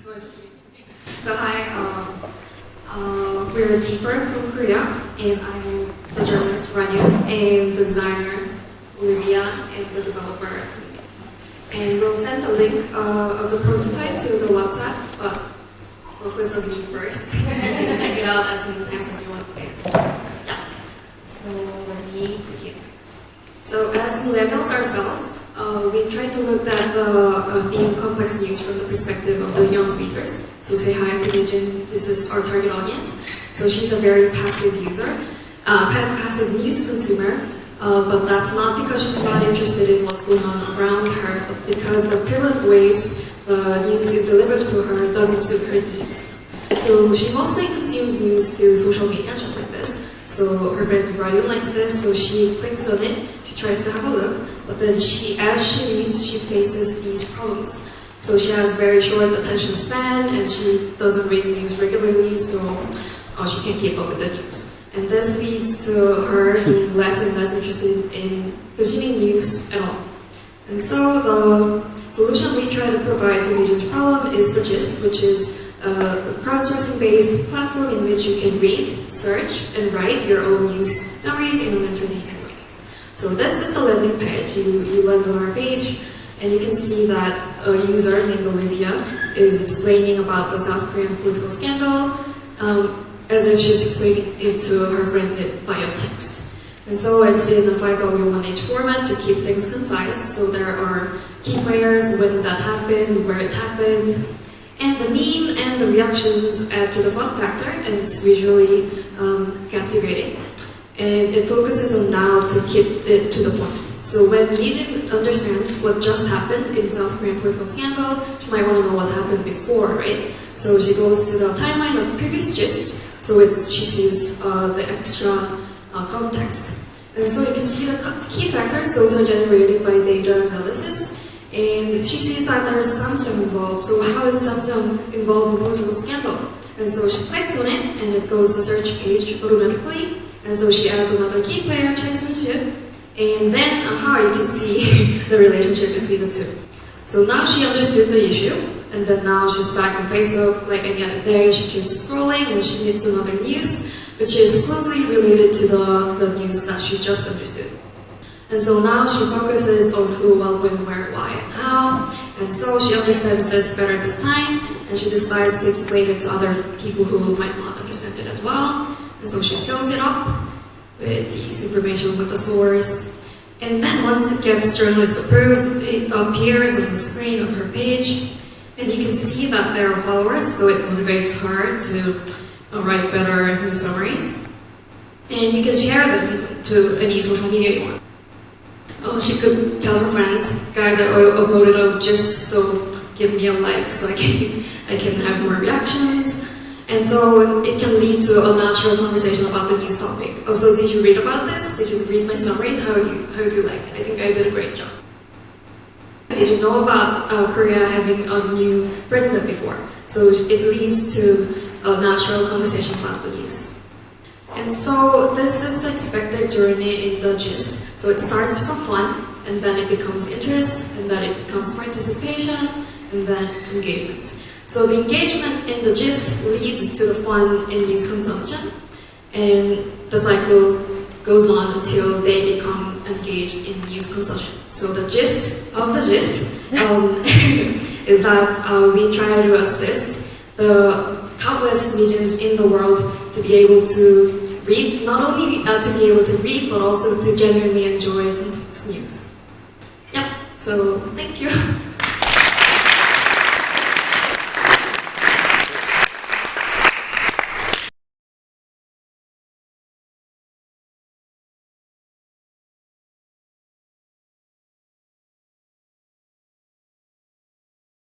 So hi, we're Deeper from Korea, and I'm the journalist Rayoon, and the designer Olivia, and the developer Timmy. And we'll send the link of the prototype to the WhatsApp, but focus on me first. You can check it out as many times as you want. Okay. Yeah. So let me begin. So as millennials ourselves, we try to look at the theme complex news from the perspective of the young readers. So say hi to Mijin, this is our target audience. So she's a very passive user, passive news consumer, but that's not because she's not interested in what's going on around her, but because the prevalent ways the news is delivered to her doesn't suit her needs. So she mostly consumes news through social media, just like this. So her friend Rayoon likes this, so she clicks on it, she tries to have a look, but then as she reads, she faces these problems. So she has very short attention span, and she doesn't read news regularly, so she can't keep up with the news. And this leads to her being less and less interested in consuming news at all. And so the solution we try to provide to Mijin's problem is The Gist, which is a crowdsourcing-based platform in which you can read, search, and write your own news summaries in an entertaining way. So this is the landing page. You land on our page, and you can see that a user named Olivia is explaining about the South Korean political scandal as if she's explaining it to her friend via text. And so it's in a 5W1H format to keep things concise. So there are key players, when that happened, where it happened, and the meme and the reactions add to the fun factor, and it's visually captivating. And it focuses on now to keep it to the point. So when Mijin understands what just happened in South Korean political scandal, she might want to know what happened before, right? So she goes to the timeline of previous gist, so she sees the extra context. And so you can see the key factors, those are generated by data analysis. And she sees that there's Samsung involved, so how is Samsung involved in political scandal? And so she clicks on it, and it goes to the search page automatically. And so she adds another key player, Choi Sun-chip, and then, you can see the relationship between the two. So now she understood the issue, and then now she's back on Facebook like any other day. She keeps scrolling, and she meets another news, which is closely related to the news that she just understood. And so now she focuses on who, what, when, where, why, and how. And so she understands this better this time, and she decides to explain it to other people who might not understand it as well. And so she fills it up with this information with the source. And then once it gets journalist approved, it appears on the screen of her page. And you can see that there are followers, so it motivates her to write better news summaries. And you can share them to any social media you want. She could tell her friends, guys, I uploaded a gist, so give me a like so I can have more reactions. And so it can lead to a natural conversation about the news topic. Oh, so did you read about this? Did you read my summary? How do you like it? I think I did a great job. Did you know about Korea having a new president before? So it leads to a natural conversation about the news. And so this is the expected journey in The Gist. So it starts from fun, and then it becomes interest, and then it becomes participation, and then engagement. So the engagement in The Gist leads to the fun in news consumption, and the cycle goes on until they become engaged in news consumption. So the gist of The Gist is that we try to assist the countless Mijins in the world to be able to read, not only to be able to read, but also to genuinely enjoy complex news. Yep, so thank you.